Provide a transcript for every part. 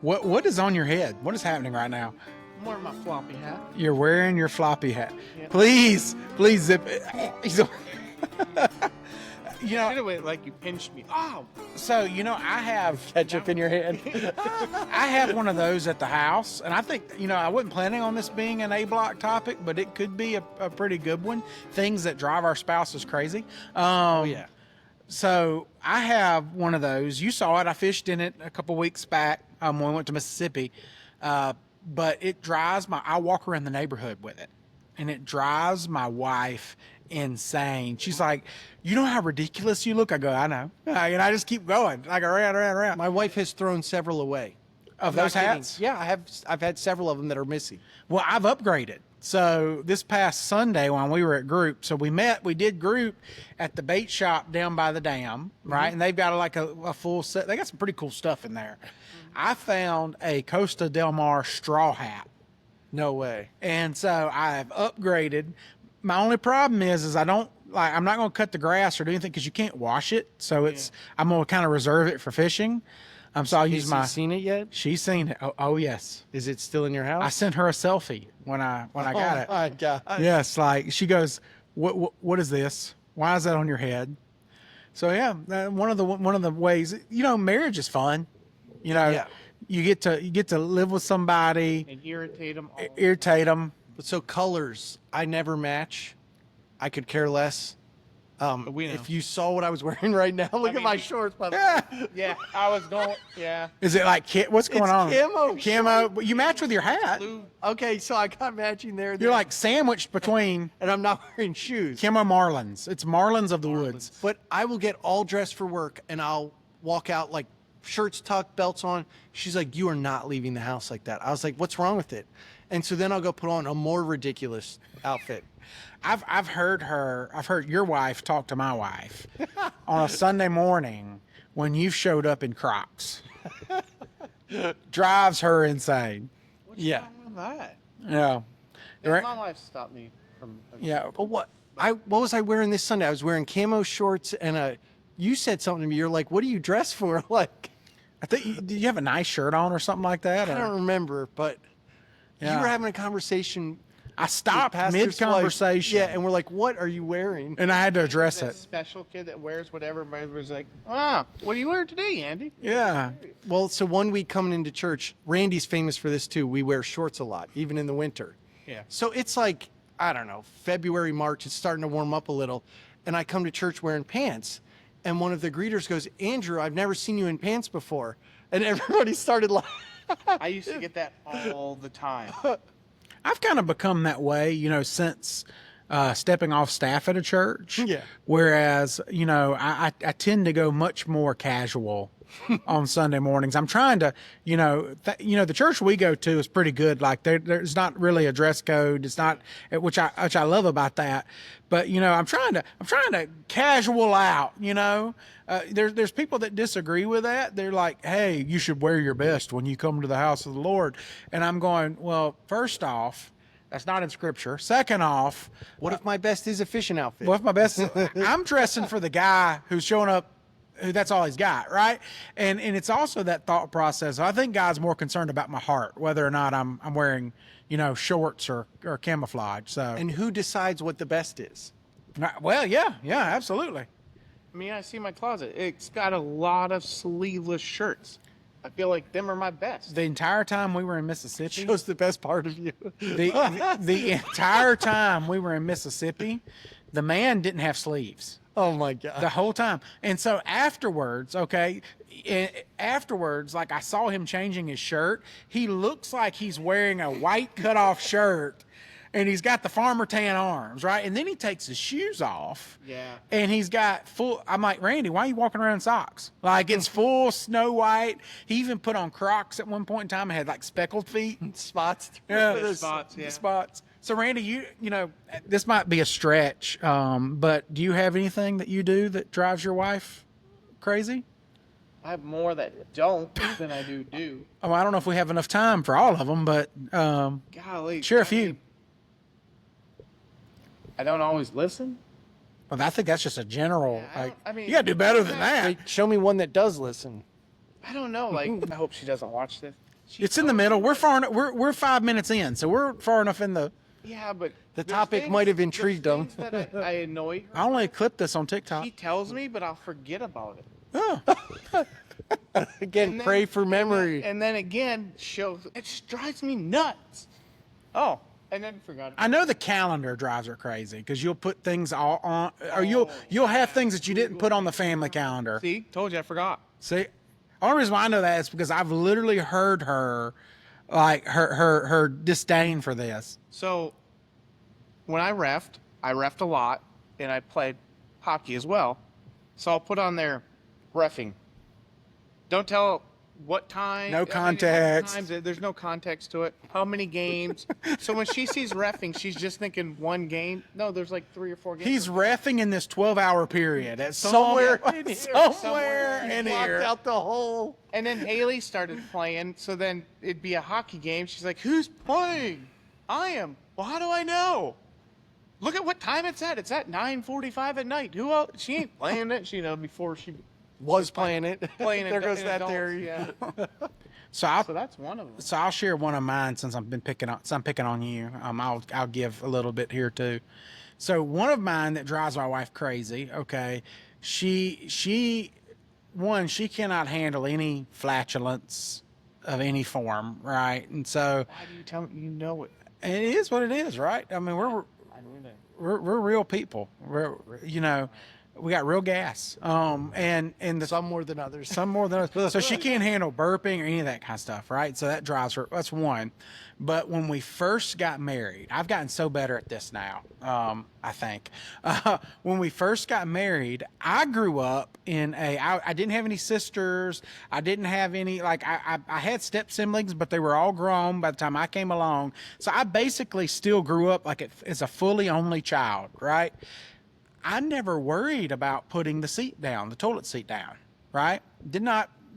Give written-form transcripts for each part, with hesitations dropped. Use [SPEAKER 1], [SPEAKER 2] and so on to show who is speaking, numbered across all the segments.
[SPEAKER 1] What is on your head? What is happening right now?
[SPEAKER 2] I'm wearing my floppy hat.
[SPEAKER 1] You're wearing your floppy hat.
[SPEAKER 2] Yeah.
[SPEAKER 1] Please zip it. You
[SPEAKER 2] Did
[SPEAKER 1] know,
[SPEAKER 2] it with like you pinched me. Oh,
[SPEAKER 1] so I have
[SPEAKER 3] Ketchup in your hand.
[SPEAKER 1] I have one of those at the house, and I think I wasn't planning on this being an A block topic, but it could be a pretty good one. Things that drive our spouses crazy.
[SPEAKER 3] Oh yeah.
[SPEAKER 1] So I have one of those. You saw it. I fished in it a couple weeks back when we went to Mississippi. But it drives I walk around the neighborhood with it, and it drives my wife insane. She's like, "You know how ridiculous you look?" I go, "I know." And I just keep going, like around.
[SPEAKER 3] My wife has thrown several away.
[SPEAKER 1] Of
[SPEAKER 3] Not
[SPEAKER 1] those
[SPEAKER 3] kidding.
[SPEAKER 1] hats?
[SPEAKER 3] Yeah, I've had several of them that are missing.
[SPEAKER 1] Well, I've upgraded. So this past Sunday when we were at group, so we did group at the bait shop down by the dam, right? And they've got like a full set. They got some pretty cool stuff in there. I found a Costa Del Mar straw hat.
[SPEAKER 3] No way.
[SPEAKER 1] And so I've upgraded. My only problem is I'm not going to cut the grass or do anything because you can't wash it. So I'm going to kind of reserve it for fishing. So I'll use
[SPEAKER 3] Has he seen it yet?
[SPEAKER 1] She's seen it. Oh yes.
[SPEAKER 3] Is it still in your house?
[SPEAKER 1] I sent her a selfie when I got it.
[SPEAKER 3] Oh my God.
[SPEAKER 1] Yes, like she goes, what is this? Why is that on your head? So yeah, one of the ways, marriage is fun.
[SPEAKER 3] Yeah.
[SPEAKER 1] You get to live with somebody,
[SPEAKER 2] and irritate them.
[SPEAKER 1] irritate them.
[SPEAKER 3] So colors, I never match. I could care less.
[SPEAKER 2] we know.
[SPEAKER 3] If you saw what I was wearing right now, look at my shorts. By the way.
[SPEAKER 1] Yeah.
[SPEAKER 2] Yeah, I was going. Yeah.
[SPEAKER 1] Is it like what's going on?
[SPEAKER 3] camo.
[SPEAKER 1] But you match with your hat.
[SPEAKER 2] Blue.
[SPEAKER 3] Okay, so I got matching there.
[SPEAKER 1] You're like sandwiched between
[SPEAKER 3] and I'm not wearing shoes.
[SPEAKER 1] camo Marlins. It's Marlins of the woods.
[SPEAKER 3] But I will get all dressed for work, and I'll walk out like shirts tucked, belts on. She's like, "You are not leaving the house like that." I was like, "What's wrong with it?" And so then I'll go put on a more ridiculous outfit.
[SPEAKER 1] I've heard your wife talk to my wife on a Sunday morning when you showed up in Crocs. Drives her insane.
[SPEAKER 2] What's
[SPEAKER 3] Yeah.
[SPEAKER 2] wrong with that?
[SPEAKER 1] Yeah.
[SPEAKER 2] Yeah, my wife stopped me from.
[SPEAKER 1] Yeah.
[SPEAKER 3] But what was I wearing this Sunday? I was wearing camo shorts and you said something to me. You're like, "What are you dressed for?" Like,
[SPEAKER 1] I think did you have a nice shirt on or something like that?
[SPEAKER 3] I
[SPEAKER 1] Or?
[SPEAKER 3] don't remember, but
[SPEAKER 1] Yeah.
[SPEAKER 3] you were having a conversation.
[SPEAKER 1] I stopped
[SPEAKER 3] Pastor's
[SPEAKER 1] mid conversation.
[SPEAKER 3] wife. Yeah, and we're like, "What are you wearing?"
[SPEAKER 1] and I had to address
[SPEAKER 2] That
[SPEAKER 1] it.
[SPEAKER 2] special kid that wears whatever. Everybody was like, "Ah, what are you wearing today, Andy?"
[SPEAKER 1] Yeah.
[SPEAKER 3] Well, so one week coming into church, Randy's famous for this too. We wear shorts a lot, even in the winter.
[SPEAKER 2] Yeah.
[SPEAKER 3] So it's like, I don't know, February, March, it's starting to warm up a little. And I come to church wearing pants. And one of the greeters goes, "Andrew, I've never seen you in pants before." And everybody started laughing.
[SPEAKER 2] I used to get that all the time.
[SPEAKER 1] I've kind of become that way, since stepping off staff at a church.
[SPEAKER 3] Yeah.
[SPEAKER 1] Whereas, I tend to go much more casual on Sunday mornings. I'm trying to, the church we go to is pretty good. Like there's not really a dress code. It's not, which I love about that. But I'm trying to casual out. There's people that disagree with that. They're like, "Hey, you should wear your best when you come to the house of the Lord." And I'm going, well, first off, that's not in Scripture. Second off,
[SPEAKER 3] What if my best is a fishing outfit?
[SPEAKER 1] well, if my best, I'm dressing for the guy who's showing up, who that's all he's got, right? And it's also that thought process. I think God's more concerned about my heart, whether or not I'm wearing, shorts or camouflage. So,
[SPEAKER 3] And who decides what the best is?
[SPEAKER 1] well, yeah, absolutely.
[SPEAKER 2] I mean, I see my closet. It's got a lot of sleeveless shirts. I feel like them are my best.
[SPEAKER 1] The entire time we were in Mississippi,
[SPEAKER 3] Shows the best part of you.
[SPEAKER 1] the entire time we were in Mississippi, the man didn't have sleeves.
[SPEAKER 3] Oh my God.
[SPEAKER 1] The whole time. And so afterwards, like I saw him changing his shirt. He looks like he's wearing a white cutoff shirt and he's got the farmer tan arms, right? And then he takes his shoes off.
[SPEAKER 2] Yeah.
[SPEAKER 1] And he's got I'm like, "Randy, why are you walking around in socks?" Like it's full snow white. He even put on Crocs at one point in time and had like speckled feet.
[SPEAKER 3] Spots.
[SPEAKER 1] Yeah.
[SPEAKER 2] The spots, yeah.
[SPEAKER 1] The spots. So Randy, this might be a stretch, but do you have anything that you do that drives your wife crazy?
[SPEAKER 2] I have more that don't than I do.
[SPEAKER 1] Oh, I don't know if we have enough time for all of them, but
[SPEAKER 2] Golly.
[SPEAKER 1] share a few.
[SPEAKER 2] I don't always listen.
[SPEAKER 1] Well, I think that's just a general.
[SPEAKER 2] Yeah, I mean,
[SPEAKER 1] you got to do better than that.
[SPEAKER 3] Wait, show me one that does listen.
[SPEAKER 2] I don't know. Like, I hope she doesn't watch this.
[SPEAKER 1] It's in the middle. We're far. We're 5 minutes in, so we're far enough in the.
[SPEAKER 2] Yeah, but
[SPEAKER 3] The
[SPEAKER 2] there's
[SPEAKER 3] topic
[SPEAKER 2] things-
[SPEAKER 3] might have
[SPEAKER 2] there's
[SPEAKER 3] intrigued them.
[SPEAKER 2] things that I annoy her.
[SPEAKER 1] I only clipped this on TikTok.
[SPEAKER 2] She tells me, but I'll forget about it.
[SPEAKER 1] Oh.
[SPEAKER 3] Again,
[SPEAKER 2] And then-
[SPEAKER 3] pray for memory.
[SPEAKER 2] And then again, it just drives me nuts. Oh, and then forgot.
[SPEAKER 1] I know the calendar drives her crazy because you'll put things all on, or you'll have things that you didn't put on the family calendar.
[SPEAKER 2] See, told you I forgot.
[SPEAKER 1] See, only reason why I know that is because I've literally heard her, like her disdain for this.
[SPEAKER 2] So, when I refed a lot, and I played hockey as well. So I'll put on there, reffing. Don't tell what time.
[SPEAKER 1] No context.
[SPEAKER 2] There's no context to it. How many games? So when she sees reffing, she's just thinking one game. No, there's like 3 or 4 games.
[SPEAKER 1] He's reffing in this 12-hour period at
[SPEAKER 3] Somewhere in here.
[SPEAKER 1] somewhere in
[SPEAKER 3] Blocked
[SPEAKER 1] here.
[SPEAKER 3] out the whole.
[SPEAKER 2] And then Haley started playing, so then it'd be a hockey game. She's like, "Who's playing?" "I am." "Well, how do I know?" "Look at what time it's at. It's at 9:45 at night. Who else?" She ain't playing it. She before she
[SPEAKER 3] Was playing it.
[SPEAKER 2] playing it.
[SPEAKER 3] There goes
[SPEAKER 2] in
[SPEAKER 3] that
[SPEAKER 2] adults,
[SPEAKER 3] theory.
[SPEAKER 2] Yeah.
[SPEAKER 1] So
[SPEAKER 2] So that's one of them.
[SPEAKER 1] So I'll share one of mine since I'm picking on you. I'll give a little bit here too. So one of mine that drives my wife crazy. Okay, she cannot handle any flatulence of any form, right? And so
[SPEAKER 2] Why do you tell me you know it?
[SPEAKER 1] it is what it is, right? I mean, we're real people. We got real gas. And the
[SPEAKER 3] Some more than others.
[SPEAKER 1] some more than others. So she can't handle burping or any of that kind of stuff, right? So that drives her. That's one. But when we first got married, I've gotten so better at this now. I think when we first got married, I grew up in I didn't have any sisters. I didn't have any I had step siblings, but they were all grown by the time I came along. So I basically still grew up as a fully only child, right? I never worried about putting the toilet seat down, right?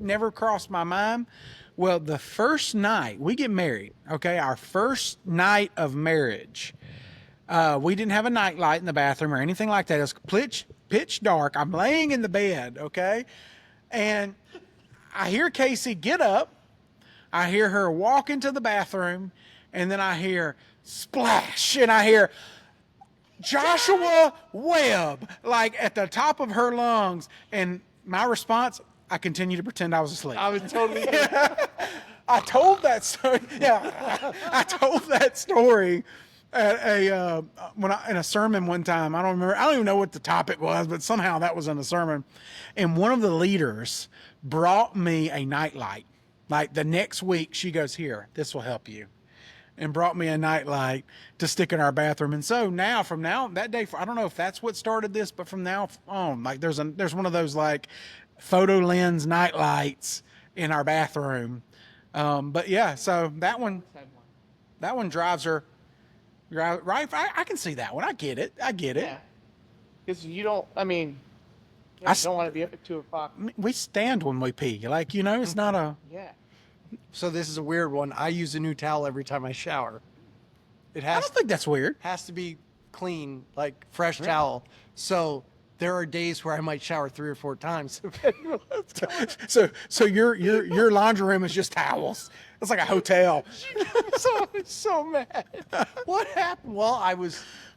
[SPEAKER 1] Never crossed my mind. Well, the first night we get married, okay, our first night of marriage, we didn't have a night light in the bathroom or anything like that. It was pitch dark. I'm laying in the bed, okay, and I hear Casey get up. I hear her walk into the bathroom, and then I hear splash, and I hear Joshua Webb, like at the top of her lungs. And my response, I continue to pretend I was asleep.
[SPEAKER 3] I was totally.
[SPEAKER 1] I told that story. Yeah, I told that story at in a sermon one time. I don't remember. I don't even know what the topic was, but somehow that was in a sermon. And one of the leaders brought me a nightlight. Like the next week, she goes, "Here, this will help you," and brought me a nightlight to stick in our bathroom. And so now, from that day, I don't know if that's what started this, but from now on, like there's one of those like photo lens nightlights in our bathroom. But yeah, so that one drives her. Right? I can see that one. I get it.
[SPEAKER 2] Yeah. Because you don't. I mean, you don't want to be up at 2:00.
[SPEAKER 1] We stand when we pee. Like it's not a.
[SPEAKER 2] Yeah.
[SPEAKER 3] So this is a weird one. I use a new towel every time I shower. It
[SPEAKER 1] I
[SPEAKER 3] has
[SPEAKER 1] don't think that's weird.
[SPEAKER 3] has to be clean, like fresh towel. So there are days where I might shower 3 or 4 times.
[SPEAKER 1] So your laundry room is just towels. It's like a hotel.
[SPEAKER 3] So I'm so mad. What happened? Well,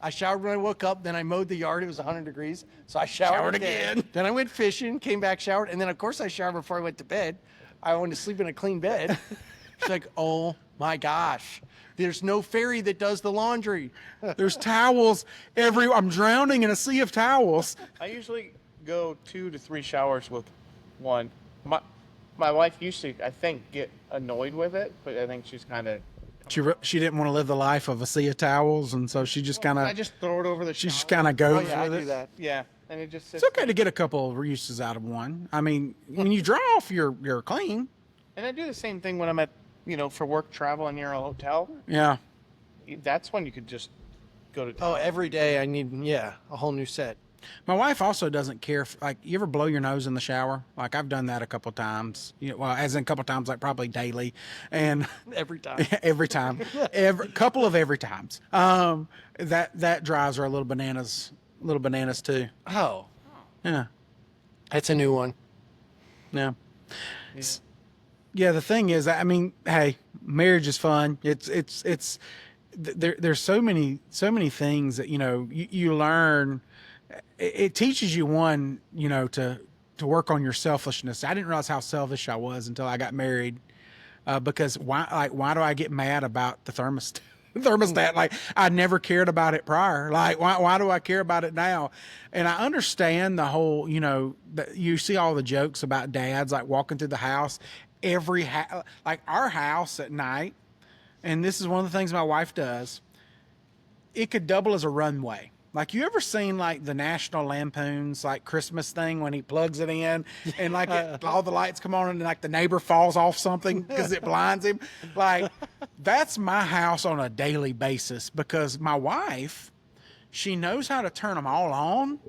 [SPEAKER 3] I showered when I woke up. Then I mowed the yard. It was 100 degrees. So I showered again. Then I went fishing, came back, showered. And then, of course, I showered before I went to bed. I wanted to sleep in a clean bed. She's like, oh, my gosh. There's no fairy that does the laundry.
[SPEAKER 1] There's towels I'm drowning in a sea of towels.
[SPEAKER 2] I usually go 2 to 3 showers with one. My wife used to, I think, get annoyed with it, but I think she's kind of.
[SPEAKER 1] She didn't want to live the life of a sea of towels, and so she just kind
[SPEAKER 2] I
[SPEAKER 1] of
[SPEAKER 2] just throw it over the.
[SPEAKER 1] she just
[SPEAKER 2] shower.
[SPEAKER 1] kind of goes
[SPEAKER 3] Oh, yeah, I
[SPEAKER 1] with
[SPEAKER 3] do
[SPEAKER 1] it.
[SPEAKER 3] that.
[SPEAKER 2] Yeah, and it just. Sits
[SPEAKER 1] It's okay to get a couple of uses out of one. I mean, when you dry off, you're clean.
[SPEAKER 2] And I do the same thing when I'm at, for work travel near a hotel.
[SPEAKER 1] Yeah.
[SPEAKER 2] That's when you could just go to.
[SPEAKER 3] Oh, every day I need, a whole new set.
[SPEAKER 1] My wife also doesn't care if, like, you ever blow your nose in the shower? Like, I've done that a couple times. As in a couple times, like probably daily, and
[SPEAKER 3] Every time.
[SPEAKER 1] every time, couple of every times. That drives her a little bananas too.
[SPEAKER 3] Oh,
[SPEAKER 1] Yeah,
[SPEAKER 3] that's a new one.
[SPEAKER 1] yeah. Yeah, the thing is, I mean, hey, marriage is fun. There's so many things that you learn. It teaches you one, to work on your selfishness. I didn't realize how selfish I was until I got married. Because why do I get mad about the thermostat? Thermostat, like I never cared about it prior. Like why do I care about it now? And I understand the whole, that you see all the jokes about dads like walking through the house, like our house at night. And this is one of the things my wife does. It could double as a runway. Like you ever seen like the National Lampoon's like Christmas thing when he plugs it in and like all the lights come on and like the neighbor falls off something because it blinds him? Like that's my house on a daily basis because my wife, she knows how to turn them all on,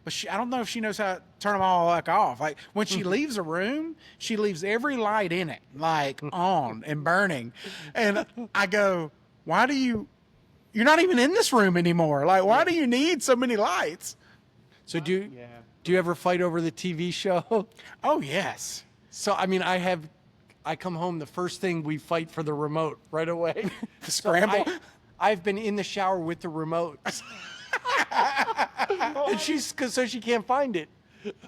[SPEAKER 1] but I don't know if she knows how to turn them all like off. Like when she leaves a room, she leaves every light in it like on and burning. And I go, you're not even in this room anymore. Like, why do you need so many lights?
[SPEAKER 3] So do you ever fight over the TV show?
[SPEAKER 1] Oh, yes.
[SPEAKER 3] So, I mean, I come home, the first thing we fight for the remote right away.
[SPEAKER 1] The scramble.
[SPEAKER 3] I've been in the shower with the remote. And so she can't find it.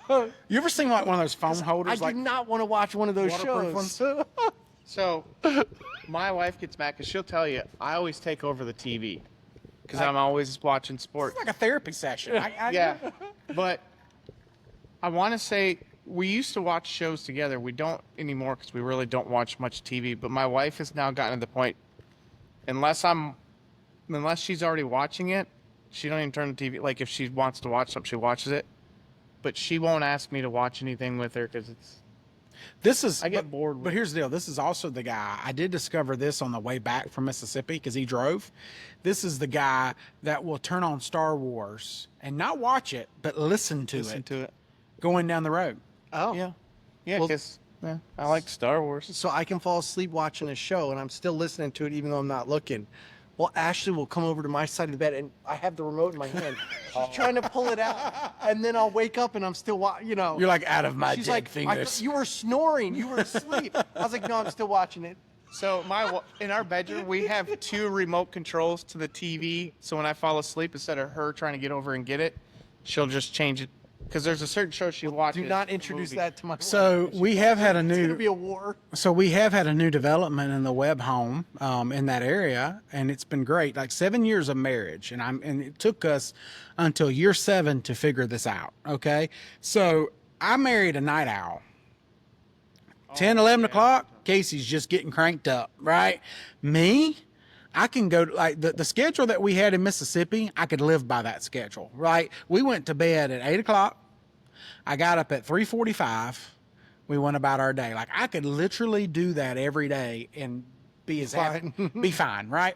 [SPEAKER 1] You ever seen like one of those phone holders?
[SPEAKER 3] I do not want to watch one of those
[SPEAKER 1] waterproof
[SPEAKER 3] shows.
[SPEAKER 1] ones?
[SPEAKER 2] So, my wife gets mad because she'll tell you I always take over the TV because I'm always watching sports.
[SPEAKER 1] It's like a therapy session.
[SPEAKER 2] Yeah, but I want to say we used to watch shows together. We don't anymore because we really don't watch much TV. But my wife has now gotten to the point, unless she's already watching it, she don't even turn the TV. Like if she wants to watch something, she watches it. But she won't ask me to watch anything with her because I get bored.
[SPEAKER 1] But here's the deal. This is also the guy. I did discover this on the way back from Mississippi because he drove. This is the guy that will turn on Star Wars and not watch it, but listen to it going down the road.
[SPEAKER 3] Oh.
[SPEAKER 2] Yeah. Yeah,
[SPEAKER 3] Well,
[SPEAKER 2] because I like Star Wars.
[SPEAKER 3] So I can fall asleep watching a show and I'm still listening to it even though I'm not looking. Well, Ashley will come over to my side of the bed and I have the remote in my hand. She's trying to pull it out. And then I'll wake up and I'm still
[SPEAKER 1] You're like out of my
[SPEAKER 3] She's
[SPEAKER 1] dead
[SPEAKER 3] like,
[SPEAKER 1] fingers.
[SPEAKER 3] you were snoring. You were asleep. I was like, no, I'm still watching it.
[SPEAKER 2] So in our bedroom, we have 2 remote controls to the TV. So when I fall asleep, instead of her trying to get over and get it, she'll just change it. Because there's a certain show she watches.
[SPEAKER 3] Do not introduce that to my
[SPEAKER 1] So we have had
[SPEAKER 3] It's going to be a war.
[SPEAKER 1] So we have had a new development in the web home in that area, and it's been great. Like 7 years of marriage, and it took us until year 7 to figure this out. Okay, so I married a night owl. 10, 11 o'clock, Casey's just getting cranked up, right? Me, I can go like the schedule that we had in Mississippi. I could live by that schedule, right? We went to bed at 8 o'clock. I got up at 3:45. We went about our day. Like I could literally do that every day and be be fine, right?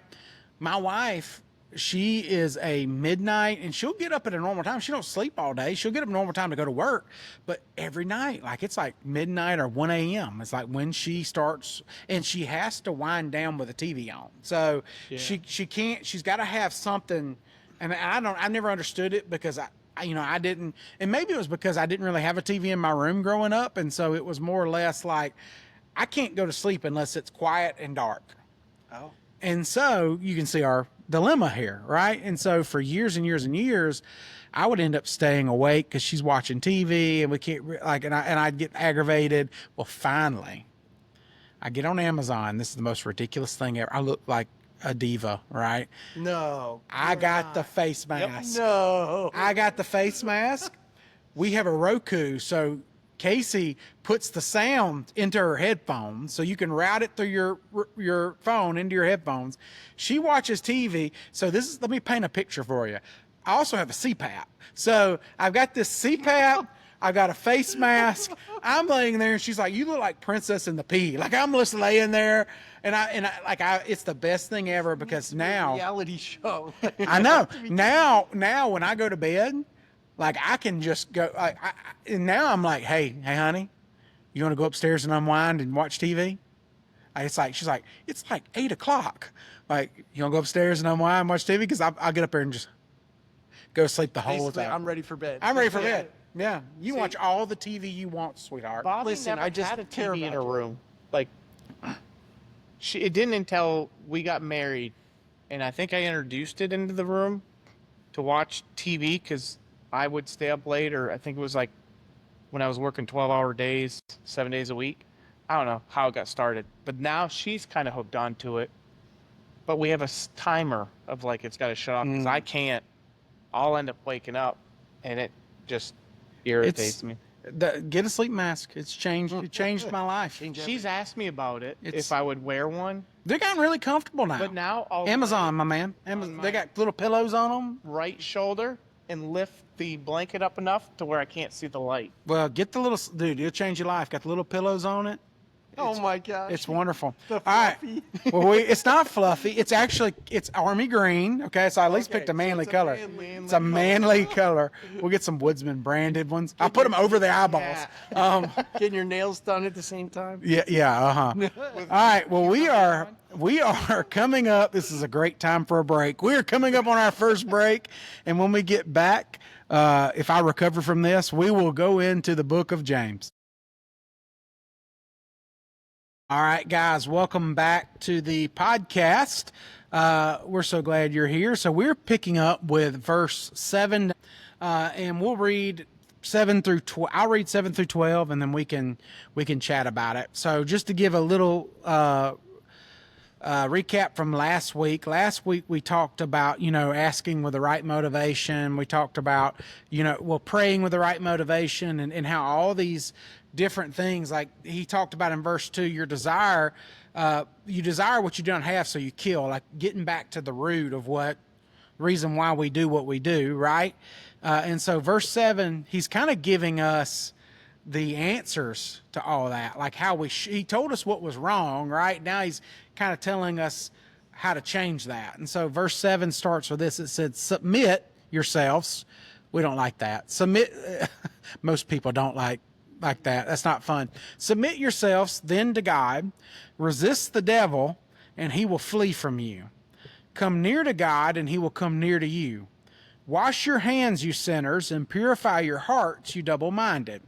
[SPEAKER 1] My wife, she is a midnight and she'll get up at a normal time. She don't sleep all day. She'll get up at a normal time to go to work, but every night, like it's like midnight or 1 a.m. It's like when she starts, and she has to wind down with the TV on. So she can't, she's got to have something. And I never understood it because I didn't, and maybe it was because I didn't really have a TV in my room growing up. And so it was more or less like, I can't go to sleep unless it's quiet and dark.
[SPEAKER 3] Oh.
[SPEAKER 1] And so you can see our dilemma here, right? And so for years and years and years, I would end up staying awake because she's watching TV and we can't and I'd get aggravated. Well, finally, I get on Amazon. This is the most ridiculous thing ever. I look like a diva, right?
[SPEAKER 3] No.
[SPEAKER 1] I got the face mask.
[SPEAKER 3] No.
[SPEAKER 1] I got the face mask. We have a Roku, so Casey puts the sound into her headphones, so you can route it through your phone into your headphones. She watches TV. So let me paint a picture for you. I also have a CPAP. So I've got this CPAP. I've got a face mask. I'm laying there, and she's like, "You look like Princess and the Pea." Like I'm just laying there, and it's the best thing ever because now
[SPEAKER 3] reality show.
[SPEAKER 1] I know now when I go to bed. Like I can just go. And now I'm like, hey, honey, you want to go upstairs and unwind and watch TV? She's like, it's like 8 o'clock. Like, you want to go upstairs and unwind and watch TV? Because I'll get up there and just go to sleep the whole
[SPEAKER 3] Basically,
[SPEAKER 1] time.
[SPEAKER 3] I'm ready for bed.
[SPEAKER 1] I'm ready for bed. Yeah, you watch all the TV you want, sweetheart.
[SPEAKER 2] Bobby
[SPEAKER 3] Listen,
[SPEAKER 2] never
[SPEAKER 3] I just
[SPEAKER 2] had a
[SPEAKER 3] care
[SPEAKER 2] TV in
[SPEAKER 3] about
[SPEAKER 2] her
[SPEAKER 3] you.
[SPEAKER 2] room. like, it didn't until we got married, and I think I introduced it into the room to watch TV because I would stay up late, or I think it was like when I was working 12-hour days, 7 days a week. I don't know how it got started, but now she's kind of hooked onto it. But we have a timer of like it's got to shut off because I can't. I'll end up waking up, and it just irritates me.
[SPEAKER 1] Get a sleep mask. It's changed. It changed my life.
[SPEAKER 2] She's asked me about it if I would wear one,
[SPEAKER 1] They're getting really comfortable now.
[SPEAKER 2] but now I'll
[SPEAKER 1] Amazon, my man. Amazon. They got little pillows on them.
[SPEAKER 2] right shoulder and lift the blanket up enough to where I can't see the light.
[SPEAKER 1] Well, get the little dude. It'll change your life. Got the little pillows on it.
[SPEAKER 3] Oh my gosh.
[SPEAKER 1] It's wonderful.
[SPEAKER 3] The
[SPEAKER 1] All right.
[SPEAKER 3] fluffy.
[SPEAKER 1] Well, it's not fluffy. It's army green. Okay, so I at least picked a manly color. It's a manly color. We'll get some Woodsman branded ones. I'll put them over the eyeballs.
[SPEAKER 2] Yeah.
[SPEAKER 3] Getting your nails done at the same time.
[SPEAKER 1] Yeah. All right. Well, we are coming up. This is a great time for a break. We are coming up on our first break, and when we get back, if I recover from this, we will go into the book of James. All right, guys, welcome back to the podcast. We're so glad you're here. So we're picking up with verse 7, and we'll read 7 through 12. I'll read 7 through 12, and then we can chat about it. So just to give a little recap from last week. Last week we talked about, asking with the right motivation. We talked about, praying with the right motivation and how all these different things, like he talked about in verse 2, you desire what you don't have, so you kill, like getting back to the root of what reason why we do what we do, right? And so verse 7, he's kind of giving us the answers to all that, like how he told us what was wrong, right? Now he's kind of telling us how to change that. And so verse 7 starts with this. It said, submit yourselves. We don't like that. Submit. Most people don't like that. That's not fun. Submit yourselves then to God, resist the devil, and he will flee from you. Come near to God, and he will come near to you. Wash your hands, you sinners, and purify your hearts, you double-minded.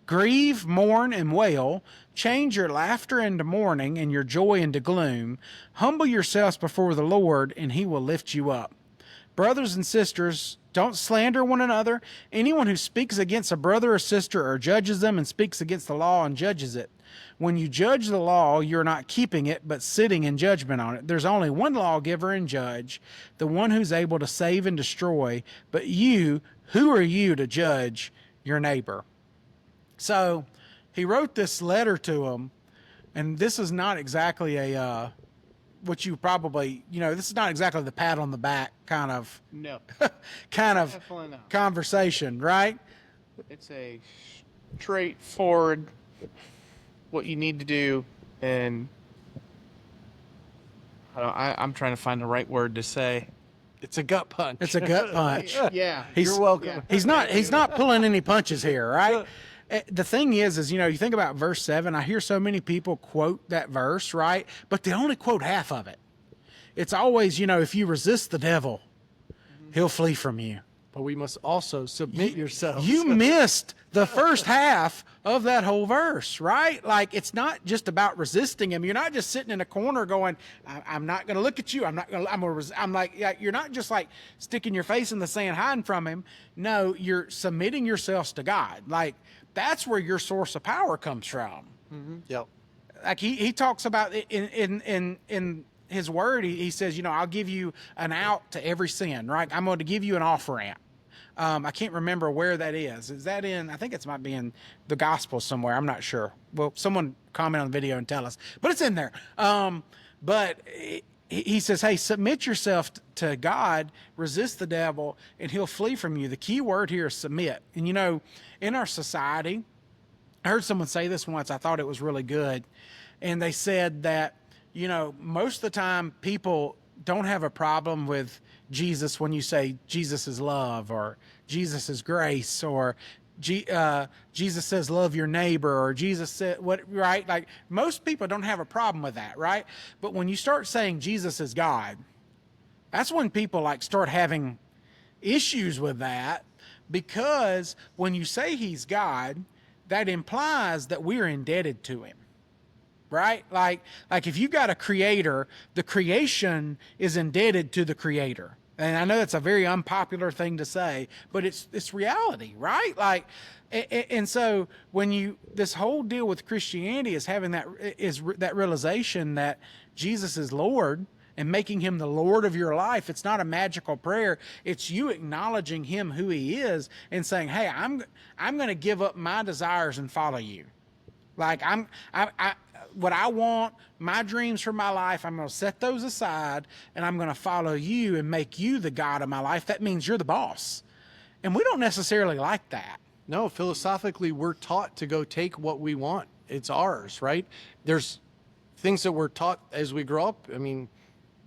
[SPEAKER 1] Grieve, mourn, and wail. Change your laughter into mourning and your joy into gloom. Humble yourselves before the Lord, and he will lift you up. Brothers and sisters, don't slander one another. Anyone who speaks against a brother or sister or judges them and speaks against the law and judges it. When you judge the law, you're not keeping it, but sitting in judgment on it. There's only one lawgiver and judge, the one who's able to save and destroy. But you, who are you to judge your neighbor? So he wrote this letter to him, and this is not exactly a what you probably, this is not exactly the pat on the back kind of
[SPEAKER 2] No,
[SPEAKER 1] Definitely not. Conversation, right?
[SPEAKER 2] It's a straightforward what you need to do, and I'm trying to find the right word to say.
[SPEAKER 3] It's a gut punch.
[SPEAKER 1] It's a gut punch.
[SPEAKER 2] Yeah,
[SPEAKER 3] You're welcome.
[SPEAKER 2] yeah.
[SPEAKER 1] He's not pulling any punches here, right? The thing is, you think about verse 7, I hear so many people quote that verse, right? But they only quote half of it. It's always, if you resist the devil, he'll flee from you.
[SPEAKER 3] But we must also submit yourselves.
[SPEAKER 1] You missed the first half of that whole verse, right? Like, it's not just about resisting him. You're not just sitting in a corner going, I'm not going to look at you. I'm like, you're not just like sticking your face in the sand, hiding from him. No, you're submitting yourselves to God. Like, that's where your source of power comes from.
[SPEAKER 3] Mm-hmm. Yep.
[SPEAKER 1] Like he talks about in his word, he says, I'll give you an out to every sin, right? I'm going to give you an off ramp. I can't remember where that is. Is that I think it might be in the gospel somewhere. I'm not sure. Well, someone comment on the video and tell us, but it's in there. But he says, hey, submit yourself to God, resist the devil, and he'll flee from you. The key word here is submit. And in our society, I heard someone say this once. I thought it was really good. And they said that, most of the time people don't have a problem with Jesus when you say Jesus is love or Jesus is grace or Jesus says love your neighbor or Jesus said right? Like most people don't have a problem with that, right? But when you start saying Jesus is God, that's when people start having issues with that, because when you say he's God, that implies that we're indebted to him. right? Like if you got a creator, the creation is indebted to the creator. And I know that's a very unpopular thing to say, but it's reality, right? Like, and so when this whole deal with Christianity is having that realization that Jesus is Lord and making him the Lord of your life. It's not a magical prayer. It's you acknowledging him who he is and saying, hey, I'm going to give up my desires and follow you. Like what I want, my dreams for my life, I'm going to set those aside and I'm going to follow you and make you the God of my life. That means you're the boss. And we don't necessarily like that.
[SPEAKER 3] No, philosophically, we're taught to go take what we want. It's ours, right? There's things that we're taught as we grow up. I mean,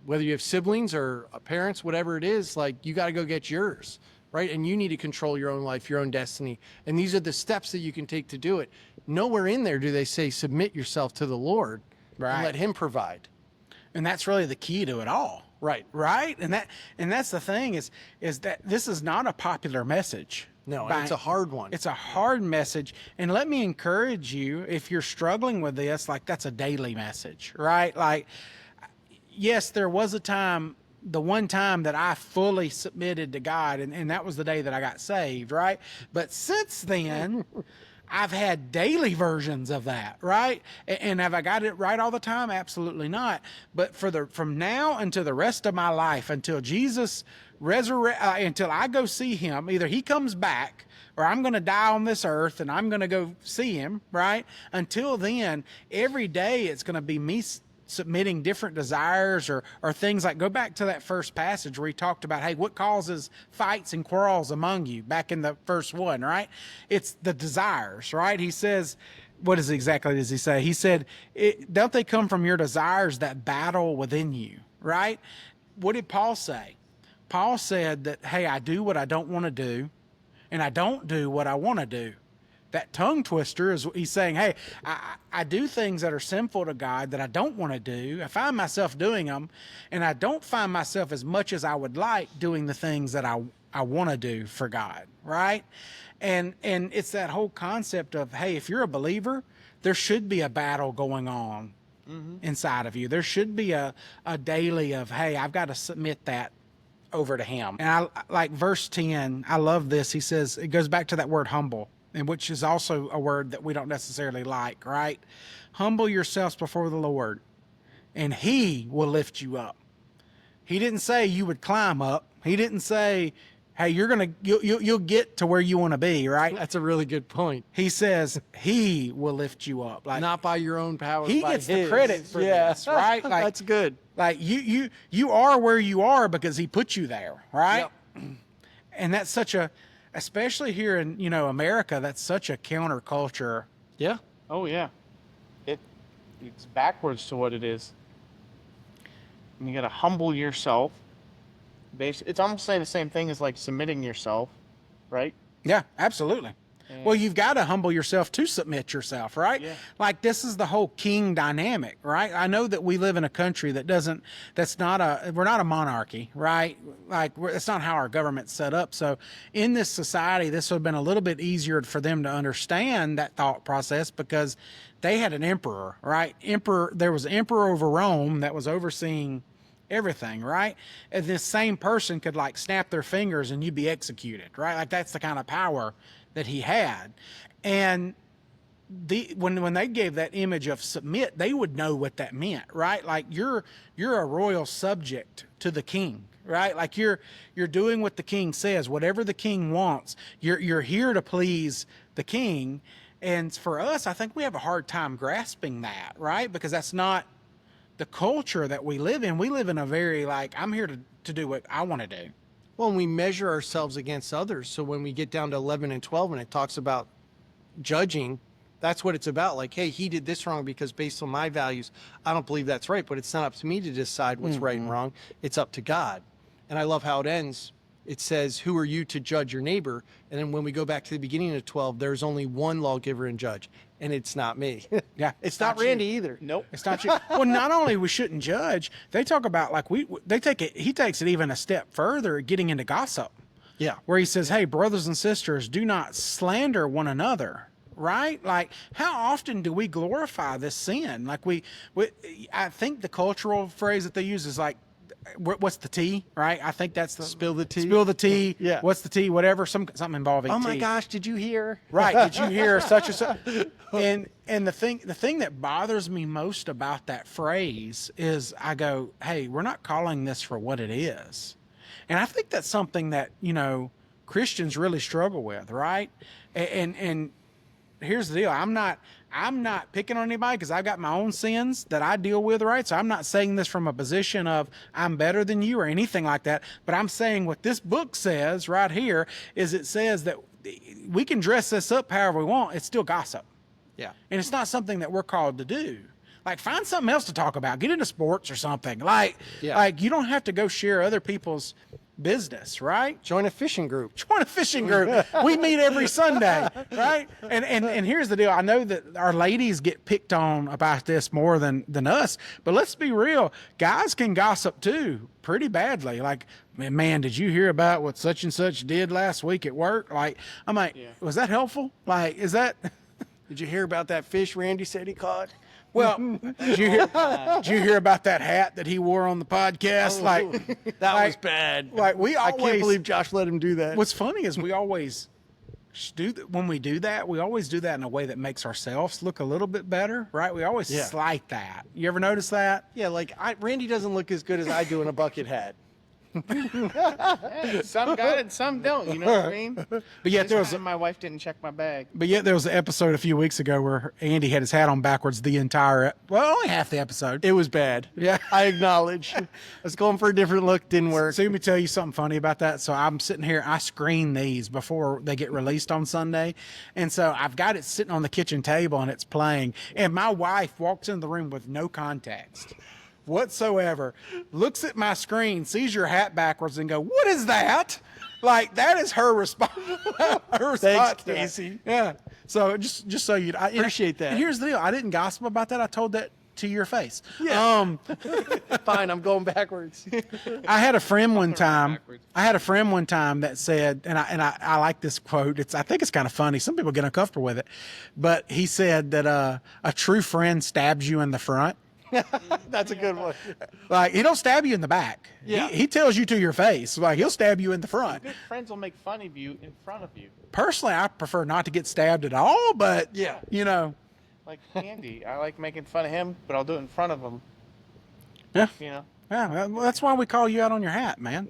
[SPEAKER 3] whether you have siblings or parents, whatever it is, like you got to go get yours, right? And you need to control your own life, your own destiny. And these are the steps that you can take to do it. Nowhere in there do they say submit yourself to the Lord and let him provide.
[SPEAKER 1] And that's really the key to it all. Right. And that's the thing is that this is not a popular message.
[SPEAKER 3] No, it's a hard one.
[SPEAKER 1] It's a hard message. And let me encourage you, if you're struggling with this, like that's a daily message, right? Like, yes, there was a time, the one time that I fully submitted to God, and that was the day that I got saved, right? But since then, I've had daily versions of that, right? And have I got it right all the time? Absolutely not. But from now until the rest of my life, until Jesus until I go see him, either he comes back or I'm going to die on this earth and I'm going to go see him, right? Until then, every day it's going to be me submitting different desires or things like, go back to that first passage where he talked about, hey, what causes fights and quarrels among you back in the first one, right? It's the desires, right? He says, what is exactly does he say? He said, don't they come from your desires that battle within you, right? What did Paul say? Paul said that, hey, I do what I don't want to do and I don't do what I want to do. That tongue twister is he's saying, hey, I do things that are sinful to God that I don't want to do. I find myself doing them, and I don't find myself as much as I would like doing the things that I want to do for God, right? And it's that whole concept of, hey, if you're a believer, there should be a battle going on inside of you. There should be a daily of, hey, I've got to submit that over to him. And I like verse 10, I love this. He says, it goes back to that word humble, and which is also a word that we don't necessarily like, right? Humble yourselves before the Lord, and he will lift you up. He didn't say you would climb up. He didn't say, hey, you'll get to where you want to be, right?
[SPEAKER 3] That's a really good point.
[SPEAKER 1] He says he will lift you up. Like,
[SPEAKER 3] not by your own power.
[SPEAKER 1] He gets the credit for this, right? Like,
[SPEAKER 3] that's good.
[SPEAKER 1] Like you are where you are because he put you there, right? Yep. And that's especially here in, America, that's such a counterculture.
[SPEAKER 3] Yeah.
[SPEAKER 2] Oh yeah. It's backwards to what it is. And you got to humble yourself. It's almost saying the same thing as like submitting yourself, right?
[SPEAKER 1] Yeah, absolutely. Well, you've got to humble yourself to submit yourself, right?
[SPEAKER 2] Yeah.
[SPEAKER 1] Like this is the whole king dynamic, right? I know that we live in a country we're not a monarchy, right? Like it's not how our government's set up. So in this society, this would have been a little bit easier for them to understand that thought process because they had an emperor, right? There was an emperor over Rome that was overseeing everything, right? And this same person could like snap their fingers and you'd be executed, right? Like that's the kind of power that he had. And when they gave that image of submit, they would know what that meant, right? Like you're a royal subject to the king, right? Like you're doing what the king says, whatever the king wants. You're here to please the king. And for us, I think we have a hard time grasping that, right? Because that's not the culture that we live in. We live in a very I'm here to do what I want to do.
[SPEAKER 3] Well, and we measure ourselves against others. So when we get down to 11 and 12 and it talks about judging, that's what it's about. Like, hey, he did this wrong because based on my values, I don't believe that's right. But it's not up to me to decide what's right and wrong. It's up to God. And I love how it ends. It says, who are you to judge your neighbor? And then when we go back to the beginning of 12, there's only one lawgiver and judge, and it's not me.
[SPEAKER 1] Yeah.
[SPEAKER 3] It's not Randy either.
[SPEAKER 2] Nope.
[SPEAKER 1] It's not you. Well, not only we shouldn't judge, they talk about he takes it even a step further, getting into gossip.
[SPEAKER 3] Yeah.
[SPEAKER 1] Where he says, hey, brothers and sisters, do not slander one another, right? Like, how often do we glorify this sin? Like I think the cultural phrase that they use is like, what's the tea, right? I think that's the
[SPEAKER 3] Spill the tea.
[SPEAKER 1] Spill the tea.
[SPEAKER 3] Yeah.
[SPEAKER 1] What's the tea? Whatever. Something involving
[SPEAKER 3] Oh
[SPEAKER 1] tea.
[SPEAKER 3] my gosh, did you hear?
[SPEAKER 1] Right. Did you hear such and such? And the thing that bothers me most about that phrase is I go, hey, we're not calling this for what it is. And I think that's something that, Christians really struggle with, right? And here's the deal. I'm not picking on anybody because I've got my own sins that I deal with, right? So I'm not saying this from a position of I'm better than you or anything like that. But I'm saying what this book says right here is it says that we can dress this up however we want. It's still gossip.
[SPEAKER 3] Yeah.
[SPEAKER 1] And it's not something that we're called to do. Like, find something else to talk about. Get into sports or something. Like you don't have to go share other people's business, right?
[SPEAKER 3] Join a fishing group.
[SPEAKER 1] Join a fishing group. We meet every Sunday, right? And here's the deal. I know that our ladies get picked on about this more than us, but let's be real. Guys can gossip too, pretty badly. Like, man, did you hear about what such and such did last week at work? Like, I'm like, was that helpful? Like, is that?
[SPEAKER 3] Did you hear about that fish Randy said he caught?
[SPEAKER 1] Well, did you hear about that hat that he wore on the podcast?
[SPEAKER 3] That was bad.
[SPEAKER 1] Like, I
[SPEAKER 3] can't believe Josh let him do that.
[SPEAKER 1] What's funny is we always when we do that, we always do that in a way that makes ourselves look a little bit better, right? We always slight that. You ever notice that?
[SPEAKER 3] Yeah, like Randy doesn't look as good as I do in a bucket hat.
[SPEAKER 2] Some got it, some don't. You know what I mean?
[SPEAKER 1] But yet
[SPEAKER 2] my wife didn't check my bag.
[SPEAKER 1] But yet there was an episode a few weeks ago where Andy had his hat on backwards the entire, only half the episode.
[SPEAKER 3] It was bad.
[SPEAKER 1] Yeah.
[SPEAKER 3] I acknowledge. I was going for a different look, didn't work.
[SPEAKER 1] So let me tell you something funny about that. So I'm sitting here, I screen these before they get released on Sunday. And so I've got it sitting on the kitchen table and it's playing. And my wife walks in the room with no context whatsoever, looks at my screen, sees your hat backwards and go, what is that? Like, that is her response.
[SPEAKER 3] Thanks, Casey.
[SPEAKER 1] Yeah. So just so you
[SPEAKER 3] appreciate that.
[SPEAKER 1] And here's the deal. I didn't gossip about that. I told that to your face.
[SPEAKER 3] Yeah. Fine, I'm going backwards.
[SPEAKER 1] I had a friend one time. That said, and I like this quote. I think it's kind of funny. Some people get uncomfortable with it, but he said that a true friend stabs you in the front.
[SPEAKER 3] That's a good one.
[SPEAKER 1] Like, he don't stab you in the back.
[SPEAKER 3] Yeah.
[SPEAKER 1] He tells you to your face. Like, he'll stab you in the front.
[SPEAKER 2] Good friends will make fun of you in front of you.
[SPEAKER 1] Personally, I prefer not to get stabbed at all, but
[SPEAKER 3] yeah,
[SPEAKER 2] Like Andy, I like making fun of him, but I'll do it in front of him.
[SPEAKER 1] Yeah.
[SPEAKER 2] Yeah,
[SPEAKER 1] well, that's why we call you out on your hat, man.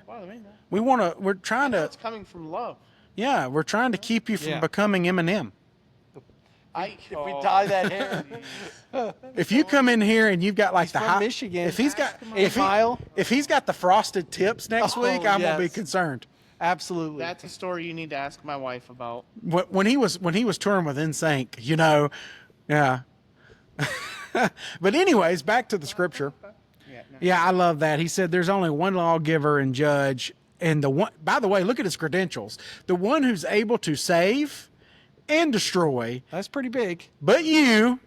[SPEAKER 2] Well, I mean,
[SPEAKER 1] We're trying to.
[SPEAKER 2] it's coming from love.
[SPEAKER 1] Yeah, we're trying to keep you from becoming Eminem.
[SPEAKER 3] If we dye that hair.
[SPEAKER 1] If you come in here and you've got like
[SPEAKER 3] He's
[SPEAKER 1] the
[SPEAKER 3] from
[SPEAKER 1] hot
[SPEAKER 3] Michigan.
[SPEAKER 1] if he's got if he's got the frosted tips next week, I'm gonna be concerned.
[SPEAKER 3] Absolutely.
[SPEAKER 2] That's a story you need to ask my wife about.
[SPEAKER 1] When he was touring with NSYNC, yeah. But anyways, back to the scripture. Yeah, I love that. He said, "There's only one lawgiver and judge, and the one." By the way, look at his credentials. The one who's able to save and destroy.
[SPEAKER 3] That's pretty big.
[SPEAKER 1] But you,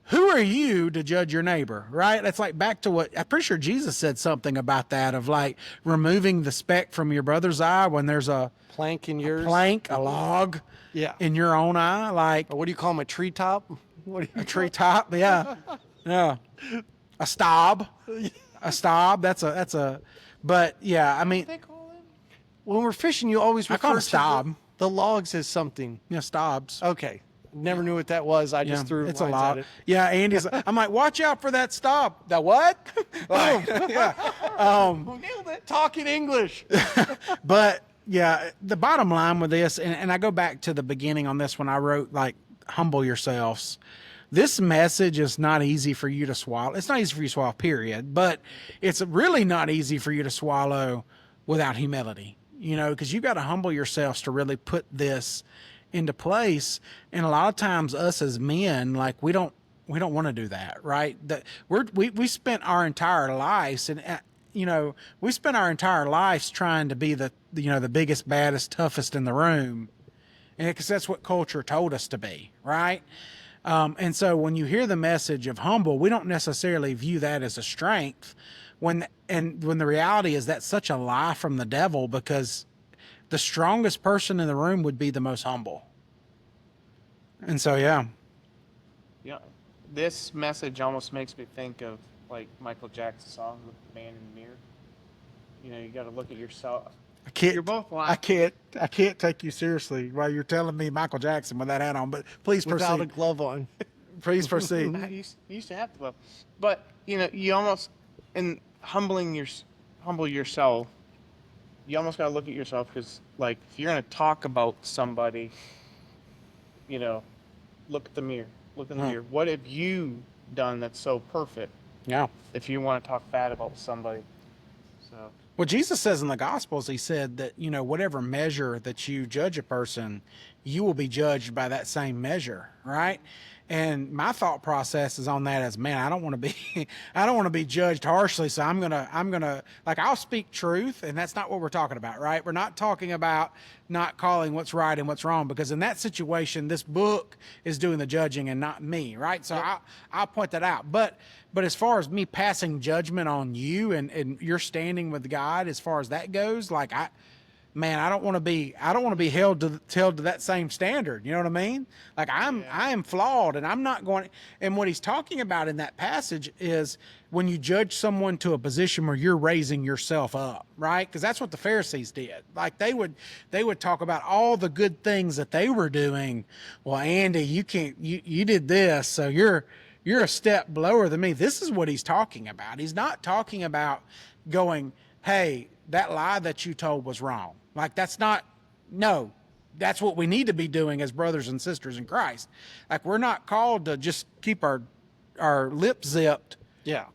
[SPEAKER 1] who are you to judge your neighbor, right? That's like back to what I'm pretty sure Jesus said something about that of like removing the speck from your brother's eye when there's a
[SPEAKER 3] plank in yours,
[SPEAKER 1] a log, in your own eye. Like,
[SPEAKER 3] or what do you call them, a treetop?
[SPEAKER 1] A treetop, yeah, yeah, a stob, That's a. But yeah, I mean,
[SPEAKER 3] when we're fishing, you always
[SPEAKER 1] I call
[SPEAKER 3] refer
[SPEAKER 1] it a stob.
[SPEAKER 3] to the logs as something.
[SPEAKER 1] Yeah, stobs.
[SPEAKER 3] Okay. Never knew what that was. I just threw
[SPEAKER 1] it's a
[SPEAKER 3] lines
[SPEAKER 1] log.
[SPEAKER 3] at it.
[SPEAKER 1] Yeah, Andy's. I'm like, watch out for that stob. That what? Like, yeah.
[SPEAKER 3] Nailed it. Talking English.
[SPEAKER 1] But yeah, the bottom line with this, and I go back to the beginning on this when I wrote like, humble yourselves. This message is not easy for you to swallow. It's not easy for you to swallow, period. But it's really not easy for you to swallow without humility. Because you got to humble yourselves to really put this into place. And a lot of times us as men, like we don't want to do that, right? That we spent our entire lives we spent our entire lives trying to be the biggest, baddest, toughest in the room. And because that's what culture told us to be, right? And so when you hear the message of humble, we don't necessarily view that as a strength when the reality is that's such a lie from the devil, because the strongest person in the room would be the most humble. And so, yeah.
[SPEAKER 2] Yeah, this message almost makes me think of like Michael Jackson's song with the man in the mirror. You know, you got to look at yourself. You're both laughing.
[SPEAKER 1] I can't take you seriously while you're telling me Michael Jackson with that hat on, but please
[SPEAKER 3] Without
[SPEAKER 1] proceed.
[SPEAKER 3] a glove on.
[SPEAKER 1] Please proceed.
[SPEAKER 2] You used to have to love, but you know, you almost in humble yourself. You almost got to look at yourself because, like, if you're gonna talk about somebody, you know, look at the mirror. Look in the mirror. What have you done that's so perfect?
[SPEAKER 1] Yeah.
[SPEAKER 2] If you want to talk bad about somebody, so
[SPEAKER 1] Well, Jesus says in the Gospels, he said that, you know, whatever measure that you judge a person, you will be judged by that same measure, right? And my thought process is on that as, man, I don't want to be, I don't want to be judged harshly. So like, I'll speak truth. And that's not what we're talking about, right? We're not talking about not calling what's right and what's wrong, because in that situation, this book is doing the judging and not me, right? So I'll point that out. But as far as me passing judgment on you and your standing with God, as far as that goes, like I don't want to be held to that same standard. You know what I mean? Like I am flawed, and I'm not going. And what he's talking about in that passage is when you judge someone to a position where you're raising yourself up, right? Because that's what the Pharisees did. Like they would talk about all the good things that they were doing. Well, Andy, you did this, so you're a step lower than me. This is what he's talking about. He's not talking about going, hey, that lie that you told was wrong. Like that's what we need to be doing as brothers and sisters in Christ. Like we're not called to just keep our lips zipped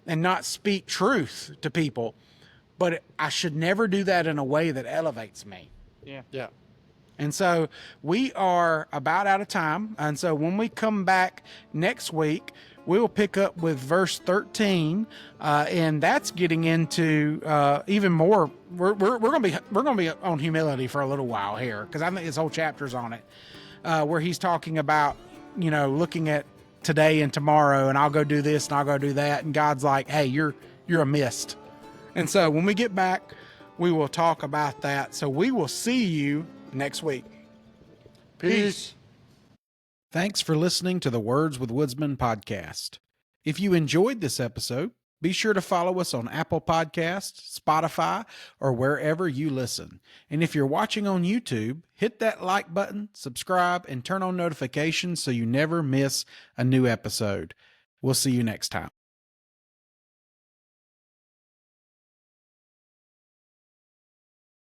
[SPEAKER 1] and not speak truth to people. But I should never do that in a way that elevates me.
[SPEAKER 3] Yeah.
[SPEAKER 1] And so we are about out of time. And so when we come back next week, we will pick up with verse 13, and that's getting into even more. We're gonna be on humility for a little while here, because I think this whole chapter's on it, where he's talking about, you know, looking at today and tomorrow, and I'll go do this and I'll go do that, and God's like, hey, you're a mist. And so when we get back, we will talk about that. So we will see you next week.
[SPEAKER 3] Peace.
[SPEAKER 1] Thanks for listening to the Words with Woodsman podcast. If you enjoyed this episode, be sure to follow us on Apple Podcasts, Spotify, or wherever you listen. And if you're watching on YouTube, hit that like button, subscribe, and turn on notifications so you never miss a new episode. We'll see you next time.